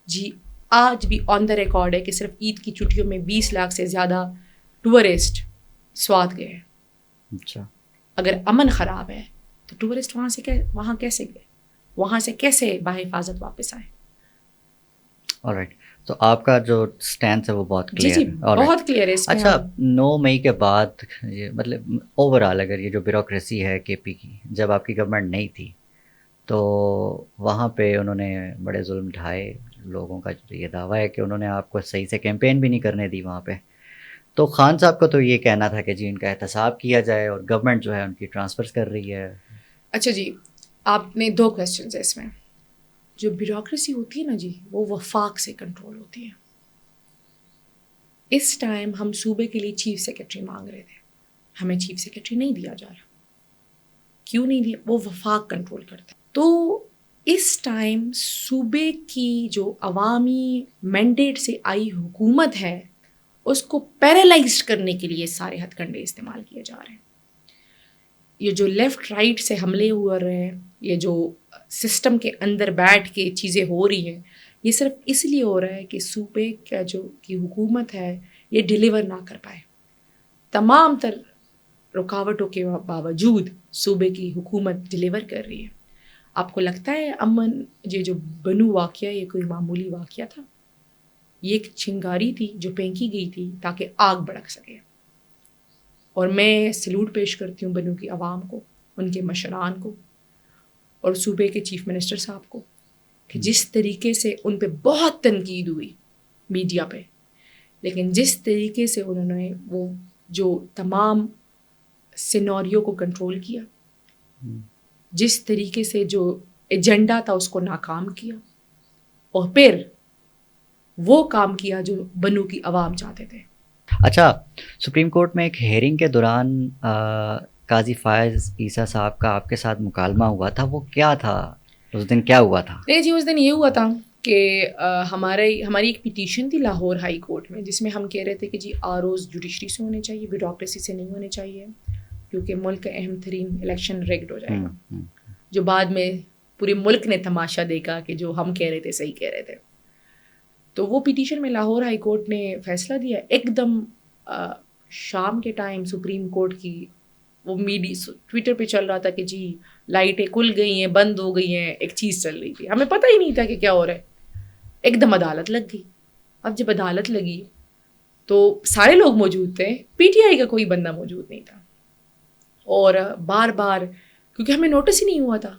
جی, آج بھی آن دا ریکارڈ ہے کہ صرف عید کی چھٹیوں میں 20 لاکھ سے زیادہ ٹورسٹ سوات گئے ہیں. اچھا, اگر امن خراب ہے تو ٹورسٹ وہاں کیسے گئے, وہاں سے کیسے بحفاظت واپس آئے؟ آلرائٹ, تو آپ کا جو سٹینس ہے وہ بہت کلیئر جی ہے. بہت کلیئر ہے اس میں. اچھا, 9 مئی کے بعد یہ مطلب اوور آل اگر یہ جو بیوروکریسی ہے KP کی, جب آپ کی گورنمنٹ نہیں تھی تو وہاں پہ انہوں نے بڑے ظلم ڈھائے. لوگوں کا یہ دعویٰ ہے کہ انہوں نے آپ کو صحیح سے کیمپین بھی نہیں کرنے دی وہاں پہ. تو خان صاحب کو تو یہ کہنا تھا کہ جی ان کا احتساب کیا جائے, اور گورنمنٹ جو ہے ان کی ٹرانسفر کر رہی ہے. اچھا جی, آپ نے 2 کویسچنز ہیں اس میں. جو بیوروکریسی ہوتی ہے نا جی, وہ وفاق سے کنٹرول ہوتی ہے. اس ٹائم ہم صوبے کے لیے چیف سیکرٹری مانگ رہے تھے, ہمیں چیف سیکرٹری نہیں دیا جا رہا. کیوں نہیں دیا؟ وہ وفاق کنٹرول کرتا ہے. تو اس ٹائم صوبے کی جو عوامی مینڈیٹ سے آئی حکومت ہے اس کو پیرالائزڈ کرنے کے لیے سارے ہتھ کنڈے استعمال کیے جا رہے ہیں. یہ جو لیفٹ رائٹ سے حملے ہو رہے ہیں, یہ جو سسٹم کے اندر بیٹھ کے چیزیں ہو رہی ہیں, یہ صرف اس لیے ہو رہا ہے کہ صوبے کا جو کی حکومت ہے یہ ڈیلیور نہ کر پائے. تمام تر رکاوٹوں کے باوجود صوبے کی حکومت ڈیلیور کر رہی ہے. آپ کو لگتا ہے امن یہ جو بنو واقعہ یہ کوئی معمولی واقعہ تھا؟ یہ ایک چنگاری تھی جو پھینکی گئی تھی تاکہ آگ بھڑک سکے. اور میں سلوٹ پیش کرتی ہوں بنو کی عوام کو, ان کے مشران کو, اور صوبے کے چیف منسٹر صاحب کو, کہ جس طریقے سے ان پہ بہت تنقید ہوئی میڈیا پہ, لیکن جس طریقے سے انہوں نے وہ جو تمام سیناریو کو کنٹرول کیا, جس طریقے سے جو ایجنڈا تھا اس کو ناکام کیا, اور پھر وہ کام کیا جو بنو کی عوام چاہتے تھے. اچھا, سپریم کورٹ میں ایک ہیئرنگ کے دوران قاضی فائز عیسیٰ صاحب کا آپ کے ساتھ مکالمہ ہوا تھا, وہ کیا تھا اس دن, کیا ہوا تھا؟ نہیں جی, اس دن یہ ہوا تھا کہ ہماری ایک پٹیشن تھی لاہور ہائی کورٹ میں, جس میں ہم کہہ رہے تھے کہ جی ROs جوڈیشری سے ہونے چاہیے, بیوروکریسی سے نہیں ہونے چاہیے, کیونکہ ملک کا اہم ترین الیکشن ریگڈ ہو جائے گا, جو بعد میں پورے ملک نے تماشا دیکھا کہ جو ہم کہہ رہے تھے صحیح کہہ رہے تھے. تو وہ پٹیشن میں لاہور ہائی کورٹ نے فیصلہ دیا. ایک دم شام کے ٹائم سپریم کورٹ کی وہ میڈیا ٹویٹر پہ چل رہا تھا کہ جی لائٹیں کھل گئی ہیں, بند ہو گئی ہیں, ایک چیز چل رہی تھی, ہمیں پتہ ہی نہیں تھا کہ کیا ہو رہا ہے. ایک دم عدالت لگ گئی. اب جب عدالت لگی تو سارے لوگ موجود تھے, PTI کا کوئی بندہ موجود نہیں تھا, اور بار بار کیونکہ ہمیں نوٹس ہی نہیں ہوا تھا,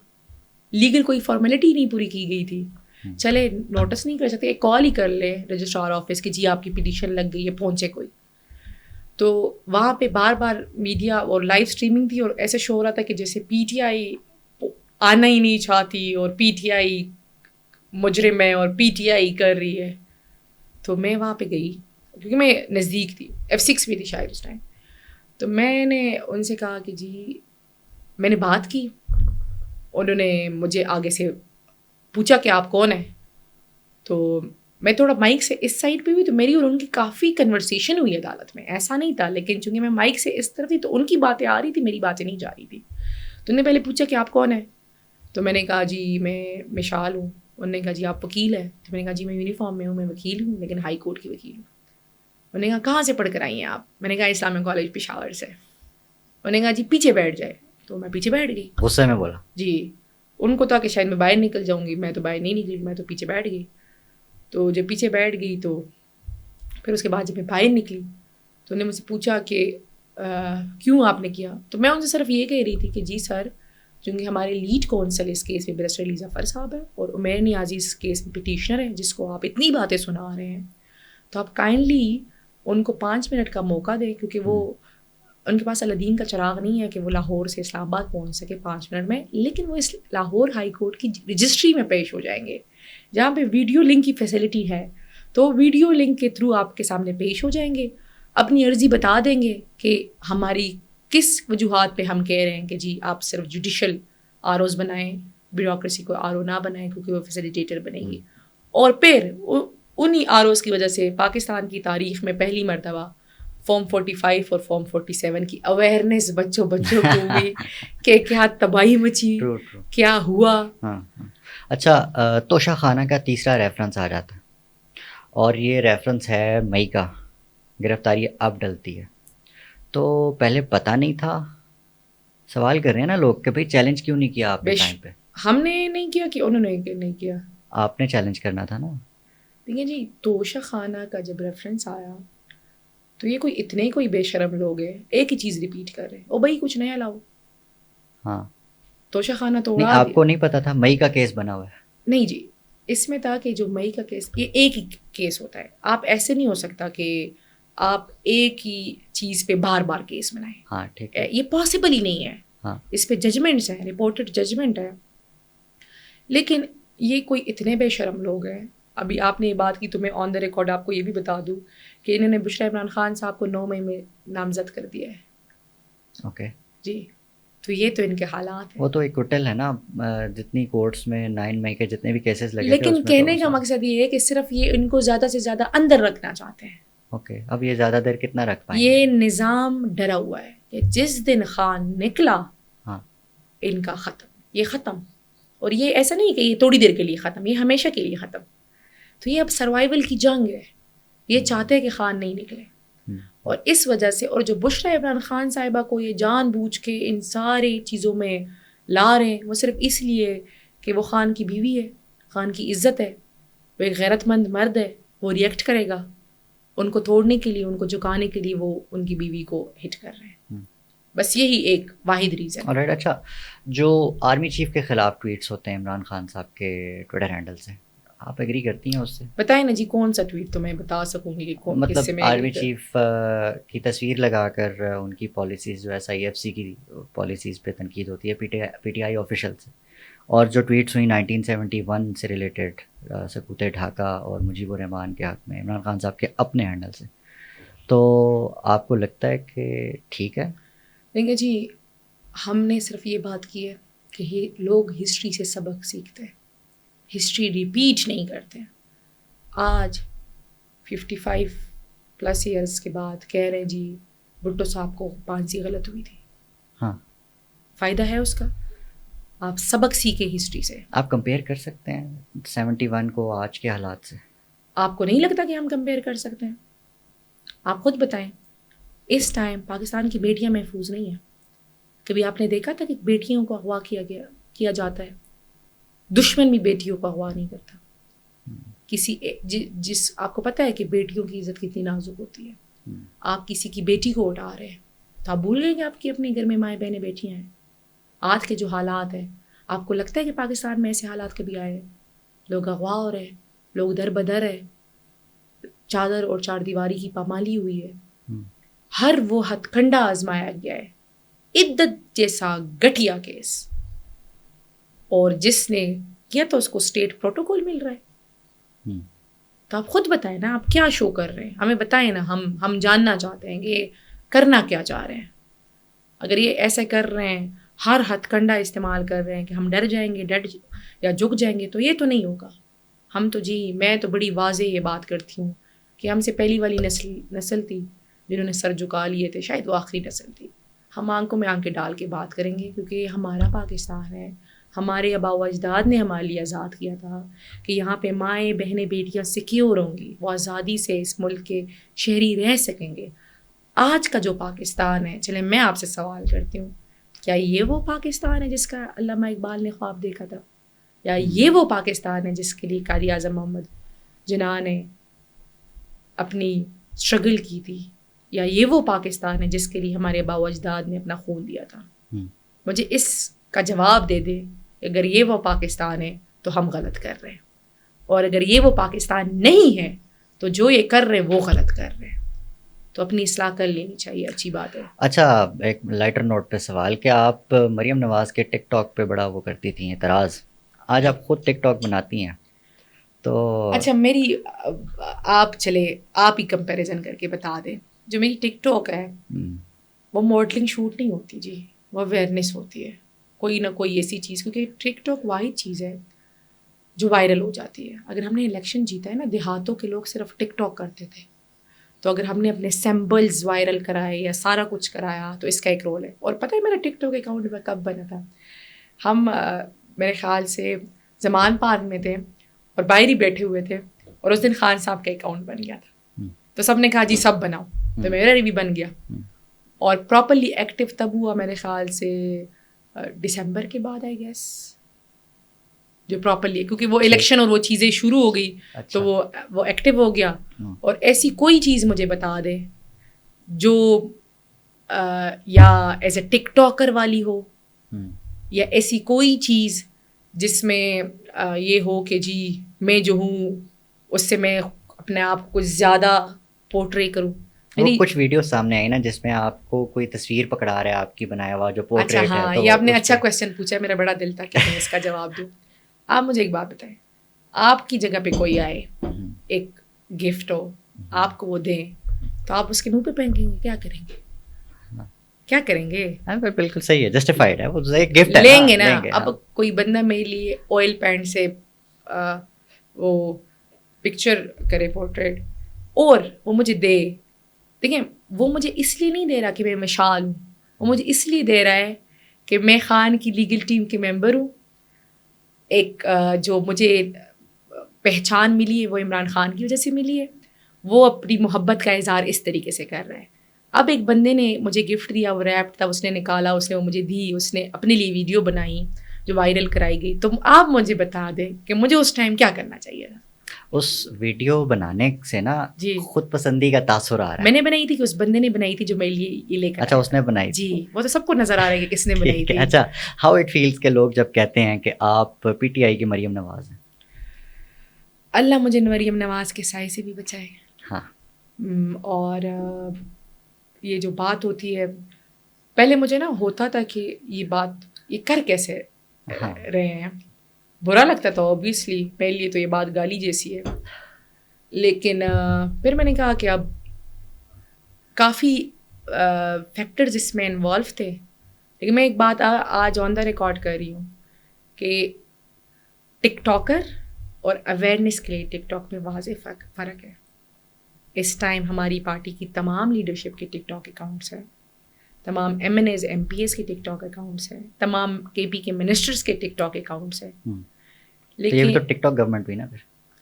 لیگل کوئی فارمیلٹی نہیں پوری کی گئی تھی. چلے نوٹس نہیں کر سکتے, ایک کال ہی کر لے رجسٹرار آفس کہ جی آپ کی پٹیشن لگ گئی ہے, پہنچے کوئی. تو وہاں پہ بار بار میڈیا اور لائیو اسٹریمنگ تھی, اور ایسے شو ہو رہا تھا کہ جیسے PTI آنا ہی نہیں چاہتی اور PTI مجرم ہے اور PTI کر رہی ہے. تو میں وہاں پہ گئی کیونکہ میں نزدیک تھی, F6 میں تھی شاید اس ٹائم. تو میں نے ان سے کہا کہ جی میں نے بات کی, انہوں نے مجھے آگے سے پوچھا کہ آپ کون ہیں. تو میں تھوڑا مائک سے اس سائڈ پہ ہوئی, تو میری اور ان کی کافی کنورسیشن ہوئی عدالت میں, ایسا نہیں تھا, لیکن چونکہ میں مائک سے اس طرف تھی تو ان کی باتیں آ رہی تھی, میری باتیں نہیں جا رہی تھی. تو انہوں نے پہلے پوچھا کہ آپ کون ہیں. تو میں نے کہا جی میں مشال ہوں. انہوں نے کہا جی آپ وکیل ہیں. تو میں نے کہا جی میں یونیفارم میں ہوں, میں وکیل ہوں, لیکن ہائی کورٹ کی وکیل ہوں. انہوں نے کہا کہاں سے پڑھ کر آئی ہیں آپ. میں نے کہا اسلامیہ کالج پشاور سے. انہوں نے کہا جی پیچھے بیٹھ جائے. تو میں پیچھے بیٹھ گئی. غصے میں بولا جی, ان کو تھا کہ شاید میں باہر نکل جاؤں گی, میں تو باہر نہیں نکلی, میں تو پیچھے بیٹھ گئی. تو جب پیچھے بیٹھ گئی تو پھر اس کے بعد جب میں باہر نکلی تو انہوں نے مجھ سے پوچھا کہ کیوں آپ نے کیا. تو میں ان سے صرف یہ کہہ رہی تھی کہ جی سر، چونکہ ہمارے لیڈ کونسل اس کیس میں بیرسٹر علی ظفر صاحب ہے اور عمیر نیازی اس کیس میں پٹیشنر ہے جس کو آپ اتنی باتیں سنا رہے ہیں، تو آپ کائنڈلی ان کو 5 منٹ کا موقع دیں، کیونکہ وہ ان کے پاس الدین کا چراغ نہیں ہے کہ وہ لاہور سے اسلام آباد پہنچ سکے 5 منٹ میں، لیکن وہ اس لاہور ہائی کورٹ کی رجسٹری میں پیش ہو جائیں گے جہاں پہ ویڈیو لنک کی فیسلٹی ہے. تو ویڈیو لنک کے تھرو آپ کے سامنے پیش ہو جائیں گے، اپنی عرضی بتا دیں گے کہ ہماری کس وجوہات پہ ہم کہہ رہے ہیں کہ جی آپ صرف جوڈیشل آر اوز بنائیں، بیوروکریسی کو آر او نہ بنائیں کیونکہ وہ فیسیلیٹیٹر بنے گی. اور پھر انہی آر اوز کی وجہ سے پاکستان کی تاریخ میں پہلی مرتبہ فارم 45 اور فارم 47 کی اویئرنیس بچوں کو ہوئی کہ کیا تباہی مچی، کیا ہوا. اچھا، توشہ خانہ کا تیسرا ریفرنس آ جاتا ہے اور یہ ریفرنس ہے مئی کا، گرفتاری اب ڈلتی ہے. تو پہلے پتہ نہیں تھا؟ سوال کر رہے ہیں نا لوگ کہ بھائی چیلنج کیوں نہیں کیا آپ نے ٹائم پہ؟ ہم نے نہیں کیا کہ انہوں نے نہیں کیا، آپ نے چیلنج کرنا تھا نا. دیکھیں جی، توشہ خانہ کا جب ریفرنس آیا تو یہ کوئی بے شرم لوگ ہیں ایک ہی چیز ریپیٹ کر رہے ہیں، او بھائی کچھ نیا لاؤ. ہاں، توشہ خانہ تو نہیں، آپ کو نہیں پتا تھا مئی کا کیس بنا ہوا ہے؟ نہیں جی، اس میں تھا کہ جو مئی کا کیس یہ ایک ہی کیس ہوتا ہے. آپ ایسے نہیں ہو سکتا کہ آپ ایک ہی چیز پہ بار بار کیس بنائیں. ہاں ٹھیک ہے، یہ پاسبل ہی نہیں ہے. ہاں، اس پہ ججمنٹس ہیں، رپورٹڈ ججمنٹ ہے. لیکن یہ کوئی اتنے بے شرم لوگ ہیں. ابھی آپ نے یہ بات کی تو میں آن دا ریکارڈ آپ کو یہ بھی بتا دوں کہ انہوں نے بشرا عمران خان صاحب کو 9 مئی میں نامزد کر دیا ہے. اوکے جی، تو یہ تو ان کے حالات ہیں. وہ تو ایک ہوٹل ہے نا، جتنی کورٹس میں 9 مئی کے جتنے بھی کیسز لگے تھے. لیکن کہنے کا مقصد یہ ہے کہ صرف یہ ان کو زیادہ سے زیادہ اندر رکھنا چاہتے ہیں. اوکے، اب یہ زیادہ دیر کتنا رکھ پائیں گے؟ یہ نظام ڈرا ہوا ہے کہ جس دن خان نکلا ہاں ان کا ختم، یہ ختم. اور یہ ایسا نہیں کہ یہ تھوڑی دیر کے لیے ختم، یہ ہمیشہ کے لیے ختم. تو یہ اب سروائیول کی جنگ ہے. یہ چاہتے ہیں کہ خان نہیں نکلے، اور اس وجہ سے اور جو بشرا عمران خان صاحبہ کو یہ جان بوجھ کے ان ساری چیزوں میں لا رہے ہیں، وہ صرف اس لیے کہ وہ خان کی بیوی ہے، خان کی عزت ہے، وہ ایک غیرت مند مرد ہے، وہ ریئیکٹ کرے گا. ان کو توڑنے کے لیے، ان کو جھکانے کے لیے وہ ان کی بیوی کو ہٹ کر رہے ہیں. بس یہی ایک واحد ریزن. آلرائٹ. اچھا، جو آرمی چیف کے خلاف ٹویٹس ہوتے ہیں عمران خان صاحب کے ٹویٹر ہینڈل سے، آپ ایگری کرتی ہیں اس سے؟ بتائیں نا جی، کون سا ٹویٹ تو میں بتا سکوں گی کہ مطلب آرمی چیف کی تصویر لگا کر ان کی پالیسیز جو ایس آئی ایف سی کی پالیسیز پہ تنقید ہوتی ہے پی ٹی آئی آفیشیل سے، اور جو ٹویٹس ہوئی 1971 سے ریلیٹڈ سکوت ڈھاکہ اور مجیب الرحمان کے حق میں عمران خان صاحب کے اپنے ہینڈل سے، تو آپ کو لگتا ہے کہ ٹھیک ہے؟ دیکھیں جی، ہم نے صرف یہ بات کی ہے کہ یہ لوگ ہسٹری سے سبق سیکھتے ہیں، ہسٹری ریپیٹ نہیں کرتے. آج 55+ ایئرس کے بعد کہہ رہے ہیں جی بھٹو صاحب کو پھانسی غلط ہوئی تھی. ہاں، فائدہ ہے اس کا؟ آپ سبق سیکھیں ہسٹری سے. آپ کمپیئر کر سکتے ہیں 71 کو آج کے حالات سے؟ آپ کو نہیں لگتا کہ ہم کمپیئر کر سکتے ہیں؟ آپ خود بتائیں. اس ٹائم پاکستان کی بیٹیاں محفوظ نہیں ہیں. کبھی آپ نے دیکھا تھا کہ بیٹیوں کو اغوا کیا جاتا ہے؟ دشمن بھی بیٹیوں کو اغوا نہیں کرتا. جس آپ کو پتہ ہے کہ بیٹیوں کی عزت کتنی نازک ہوتی ہے. آپ کسی کی بیٹی کو اٹھا رہے ہیں تو آپ بھول گئے کہ آپ کی اپنے گھر میں مائیں بہنیں بیٹیاں ہیں. آج کے جو حالات ہیں، آپ کو لگتا ہے کہ پاکستان میں ایسے حالات کبھی آئے ہیں؟ لوگ اغوا ہو رہے ہیں، لوگ در بدر ہے، چادر اور چار دیواری کی پامالی ہوئی ہے. ہر وہ ہتھ کنڈا آزمایا گیا ہے، عدت جیسا گٹھیا کیس، اور جس نے کیا تو اس کو اسٹیٹ پروٹوکول مل رہا ہے. تو آپ خود بتائیں نا، آپ کیا شو کر رہے ہیں؟ ہمیں بتائیں نا، ہم جاننا چاہتے ہیں کہ کرنا کیا چاہ رہے ہیں. اگر یہ ایسے کر رہے ہیں، ہر ہتھ کنڈا استعمال کر رہے ہیں کہ ہم ڈر جائیں گے یا جھک جائیں گے، تو یہ تو نہیں ہوگا. ہم تو جی، میں تو بڑی واضح یہ بات کرتی ہوں کہ ہم سے پہلی والی نسل تھی جنہوں نے سر جھکا لیے تھے، شاید وہ آخری نسل تھی. ہم آنکھوں میں آنکھیں ڈال کے بات کریں گے کیونکہ یہ ہمارا پاکستان ہے. ہمارے آباء و اجداد نے ہمارے لیے آزاد کیا تھا کہ یہاں پہ مائیں بہنیں بیٹیاں سیکیور ہوں گی، وہ آزادی سے اس ملک کے شہری رہ سکیں گے. آج کا جو پاکستان ہے، چلیں میں آپ سے سوال کرتی ہوں، کیا یہ وہ پاکستان ہے جس کا علامہ اقبال نے خواب دیکھا تھا؟ یا یہ وہ پاکستان ہے جس کے لیے قائد اعظم محمد جناح نے اپنی اسٹرگل کی تھی, یا یہ وہ پاکستان ہے جس کے لیے ہمارے آباء و اجداد نے اپنا خون دیا تھا؟ مجھے اس کا جواب دے دے کہ اگر یہ وہ پاکستان ہے تو ہم غلط کر رہے ہیں, اور اگر یہ وہ پاکستان نہیں ہے تو جو یہ کر رہے ہیں وہ غلط کر رہے ہیں. تو اپنی اصلاح کر لینی چاہیے, اچھی بات ہے. اچھا, ایک لائٹر نوٹ پہ سوال کہ آپ مریم نواز کے ٹک ٹاک پہ بڑا وہ کرتی تھیں اعتراض, آج آپ خود ٹک ٹاک بناتی ہیں تو اچھا میری آپ ہی کمپیریزن کر کے بتا دیں. جو میری ٹک ٹاک ہے وہ ماڈلنگ شوٹ نہیں ہوتی جی, وہ اویئرنیس ہوتی ہے, کوئی نہ کوئی ایسی چیز, کیونکہ ٹک ٹاک واحد چیز ہے جو وائرل ہو جاتی ہے. اگر ہم نے الیکشن جیتا ہے نا, دیہاتوں کے لوگ صرف ٹک ٹاک کرتے تھے, تو اگر ہم نے اپنے سیمبلز وائرل کرائے یا سارا کچھ کرایا تو اس کا ایک رول ہے. اور پتہ ہے میرا ٹک ٹاک اکاؤنٹ کب بنا تھا؟ ہم میرے خیال سے زمان پارک میں تھے اور باہر ہی بیٹھے ہوئے تھے, اور اس دن خان صاحب کا اکاؤنٹ بن گیا تھا, تو سب نے کہا جی سب بناؤ, تو میرا بھی بن گیا. اور پراپرلی ایکٹیو تب ہوا میرے خیال سے دسمبر کے بعد آئی گیس, جو پراپرلی, کیونکہ وہ الیکشن اور وہ چیزیں شروع ہو گئی تو وہ ایکٹیو ہو گیا. اور ایسی کوئی چیز مجھے بتا دے جو یا ایز اے ٹک ٹاکر والی ہو, یا ایسی کوئی چیز جس میں یہ ہو کہ جی میں جو ہوں اس سے میں اپنے آپ کو زیادہ پورٹری کروں. وہ کچھ ویڈیو سامنے آئی نا جس میں آپ کو کوئی تصویر پکڑا رہا ہے آپ کی بنایا ہوا جو پورٹریٹ ہے. اچھا ہاں, یہ آپ نے اچھا کویشچن پوچھا, میرا بڑا دل تھا کہ میں اس کا جواب دوں. آپ مجھے ایک بات بتائیں, آپ کی جگہ پہ کوئی آئے, ایک گفٹ ہو, آپ کو وہ دیں, تو آپ اس کے منہ پہ پھینکیں گے, کیا کریں گے؟ کیا کریں گے؟ بالکل صحیح ہے, جسٹیفائڈ ہے, وہ ایک گفٹ ہے, لیں گے نا. اب کوئی بندہ میرے لیے آئل پینٹ سے وہ پکچر کرے پورٹریٹ اور وہ مجھے دے, دیکھیں وہ مجھے اس لیے نہیں دے رہا کہ میں مشال ہوں, وہ مجھے اس لیے دے رہا ہے کہ میں خان کی لیگل ٹیم کے ممبر ہوں. ایک جو مجھے پہچان ملی ہے وہ عمران خان کی وجہ سے ملی ہے, وہ اپنی محبت کا اظہار اس طریقے سے کر رہا ہے. اب ایک بندے نے مجھے گفٹ دیا, وہ ریپڈ تھا, اس نے نکالا, اس نے وہ مجھے دی, اس نے اپنے لیے ویڈیو بنائی جو وائرل کرائی گئی. تو آپ مجھے بتا دیں کہ مجھے اس ٹائم کیا کرنا چاہیے تھا؟ اس ویڈیو بنانے سے نا جی خود پسندی کا تاثر آ رہا ہے. میں نے بنائی تھی کہ اس بندے نے بنائی تھی جو میرے لیے یہ لے کر. اچھا اس نے بنائی جی, وہ تو سب کو نظر آ رہا ہے کہ کس نے بنائی تھی. اچھا, ہاؤ اٹ فیلز کہ لوگ جب کہتے ہیں کہ آپ پی ٹی آئی کی مریم نواز ہیں؟ اللہ مجھے مریم نواز کے سائے سے بھی بچائے. ہاں, اور یہ جو بات ہوتی ہے, پہلے مجھے نا ہوتا تھا کہ یہ بات یہ کر کیسے رہے ہیں, برا لگتا تھا اوبیسلی, میرے لیے تو یہ بات گالی جیسی ہے. لیکن پھر میں نے کہا کہ اب کافی فیکٹرز اس میں انوالو تھے. لیکن میں ایک بات آج آن دا ریکارڈ کر رہی ہوں کہ ٹک ٹاکر اور اویئرنیس کے لیے ٹک ٹاک میں واضح فرق ہے. اس ٹائم ہماری پارٹی کی تمام لیڈرشپ کے ٹک ٹاک اکاؤنٹس ہیں, تمام M N As M P As کے ٹک ٹاک اکاؤنٹس ہیں, تمام کے پی کے منسٹرس کے ٹک ٹاک اکاؤنٹس ہیں. لیکن یہ تو ٹک ٹاک گورنمنٹ ہوئی نا, پھر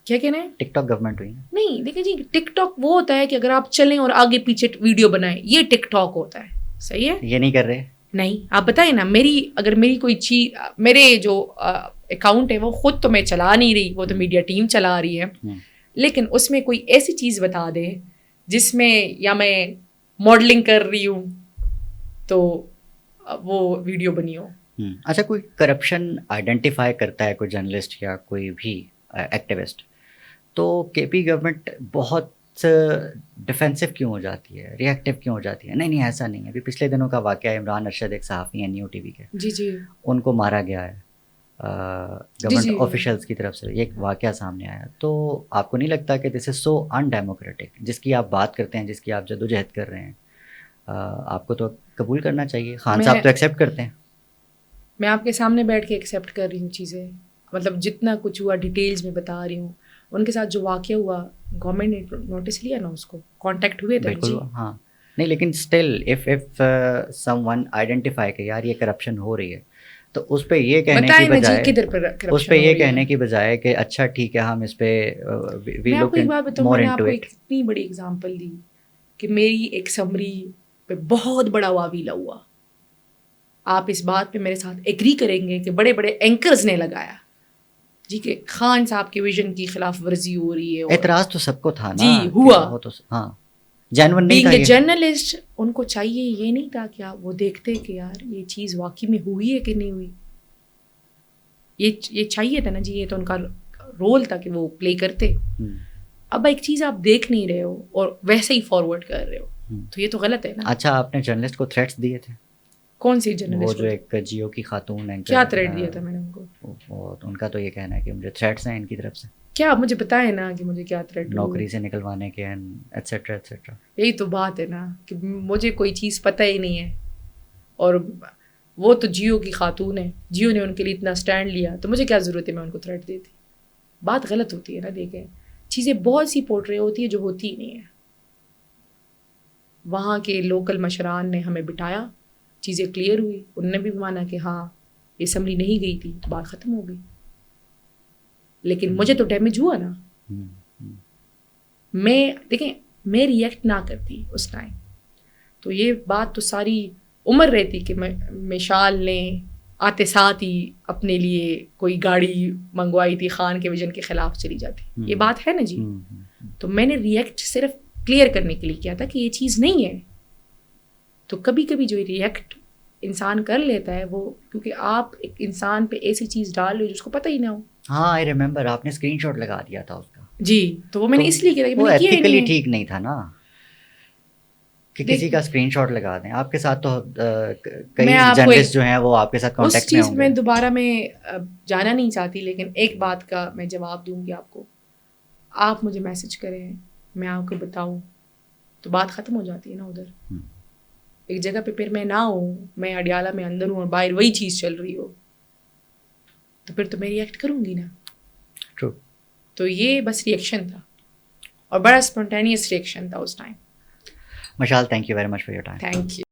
کیا کہنا ہے, ٹک ٹاک گورنمنٹ ہوئی نا. نہیں دیکھیں جی, ٹک ٹاک وہ ہوتا ہے کہ اگر آپ چلیں اور آگے پیچھے ویڈیو بنائیں, یہ ٹک ٹاک ہوتا ہے. صحیح ہے, یہ نہیں کر رہے. نہیں آپ بتائیں نا, اگر میری کوئی چیز, میرے جو اکاؤنٹ ہے وہ خود تو میں چلا نہیں رہی, وہ تو میڈیا ٹیم چلا رہی ہے, لیکن اس میں کوئی ایسی چیز بتا دے جس میں یا میں ماڈلنگ کر رہی ہوں تو وہ ویڈیو بنی ہو. اچھا, کوئی کرپشن آئیڈینٹیفائی کرتا ہے کوئی جرنلسٹ یا کوئی بھی ایکٹیوسٹ, تو کے پی گورنمنٹ بہت ڈیفینسو کیوں ہو جاتی ہے, ری ایکٹیو کیوں ہو جاتی ہے؟ نہیں ایسا نہیں ہے. ابھی پچھلے دنوں کا واقعہ ہے, عمران ارشد ایک صحافی ہیں نیو ٹی وی کے, جی جی, ان کو مارا گیا ہے گورنمنٹ آفیشلس کی طرف سے, یہ ایک واقعہ سامنے آیا. تو آپ کو نہیں لگتا کہ دس از سو ان ڈیموکریٹک, جس کی آپ بات کرتے ہیں, جس کی آپ جدوجہد کر رہے ہیں, آپ کو تو قبول کرنا چاہیے. خان صاحب تو ایکسیپٹ کرتے ہیں. میں آپ کے سامنے بیٹھ کے ایکسیپٹ کر رہی ہوں چیزیں, مطلب جتنا کچھ ہوا ڈیٹیلز میں بتا رہی ہوں. ان کے ساتھ جو واقعہ ہوا گورنمنٹ نے نوٹس لیا نا, اس کو کانٹیکٹ ہوئے تھے. بالکل ہاں, نہیں لیکن still if some one identify کہ یار یہ کرپشن ہو رہی ہے, تو اس پہ یہ کہنے کی بجائے کی بجائے کہ اچھا ٹھیک ہے ہم اس پہ میں آپ کو ایک بات بتاؤں, میں نے آپ کو ایک اتنی بڑی اگزامپل دی کہ میری ایک سمری پہ بہت بڑا واویلا ہوا. آپ اس بات پہ میرے ساتھ ایگری کریں گے کہ بڑے بڑے اینکرز نے لگایا, جی کہ خان صاحب کے ویژن کی خلاف ورزی ہو رہی ہے. اعتراض تو سب کو تھا نا. جی ہوا. وہ تو ہاں جینون نہیں تھا. بینگ اے جرنلسٹ ان کو چاہیے یہ نہیں تھا کہ وہ دیکھتے کہ یار یہ چیز واقعی میں ہوئی ہے کہ نہیں ہوئی. یہ چاہیے تھا نا جی, یہ تو ان کا رول تھا کہ وہ پلے کرتے. اب ایک چیز آپ دیکھ نہیں رہے ہو اور ویسے ہی فارورڈ کر رہے ہو, تو یہ تو غلط ہے نا. اچھا آپ نے جرنلسٹ کو تھریٹس دیے تھے؟ کون سی جرنلسٹ؟ وہ جو ایک جیو کی خاتون ہے. کیا تھریٹ دیا تھا میں نے ان کو؟ ان کا تو یہ کہنا ہے کہ مجھے تھریٹس ہیں ان کی طرف سے. کیا آپ مجھے بتائیں نا کہ مجھے کیا تھریٹ؟ نوکری سے نکلوانے کے ایٹسیٹرا ایٹسیٹرا. یہی تو بات ہے نا کہ مجھے کوئی چیز پتہ ہی نہیں ہے, اور وہ تو جیو کی خاتون ہے, جیو نے ان کے لیے اتنا اسٹینڈ لیا, تو مجھے کیا ضرورت ہے میں ان کو تھریٹ دیتی. بات غلط ہوتی ہے نا. دیکھیں چیزیں بہت سی پورٹری ہوتی ہے جو ہوتی ہی نہیں ہے. وہاں کے لوکل مشران نے ہمیں بٹھایا, چیزیں کلیئر ہوئی, انہوں نے بھی مانا کہ ہاں اسمبلی نہیں گئی تھی, بات ختم ہو گئی. لیکن مجھے تو ڈیمیج ہوا نا. دیکھیں میں ریئیکٹ نہ کرتی اس ٹائم تو یہ بات تو ساری عمر رہتی کہ مشال نے آتے ساتھ ہی اپنے لیے کوئی گاڑی منگوائی تھی, خان کے ویژن کے خلاف چلی جاتی. یہ بات ہے نا جی. تو میں نے ریئیکٹ صرف کلیئر کرنے کے لیے کیا تھا کہ یہ چیز نہیں ہے. تو کبھی کبھی جو ریئیکٹ انسان کر لیتا ہے وہ کیونکہ آپ ایک انسان پہ ایسی چیز ڈال رہے ہو جس کو پتہ ہی نہ ہو. ہاں آئی ریممبر آپ نے اسکرین شاٹ لگا دیا تھا اس کا. جی تو وہ میں نے اس لیے کیا, وہ ایتھیکلی ٹھیک نہیں تھا نا کہ کسی کا اسکرین شاٹ لگا دیں. آپ کے ساتھ تو کئی جرنلسٹ جو ہیں وہ آپ کے ساتھ کانٹیکٹ میں ہوں گے. میں دوبارہ میں جانا نہیں چاہتی, لیکن ایک بات کا میں جواب دوں گی آپ کو. آپ مجھے میسج کریں, میں آپ کو بتاؤں, تو بات ختم ہو جاتی ہے نا ادھر. ایک جگہ پہ پھر میں نہ ہوں, میں اڈیالہ میں اندر ہوں اور باہر وہی چیز چل رہی ہو, تو پھر تو میں ریئیکٹ کروں گی نا. ٹرو. تو یہ بس ریئیکشن تھا اور بڑا اسپونٹینیس ریئیکشن تھا اس time. Mishal, thank you very much for your time. Thank you.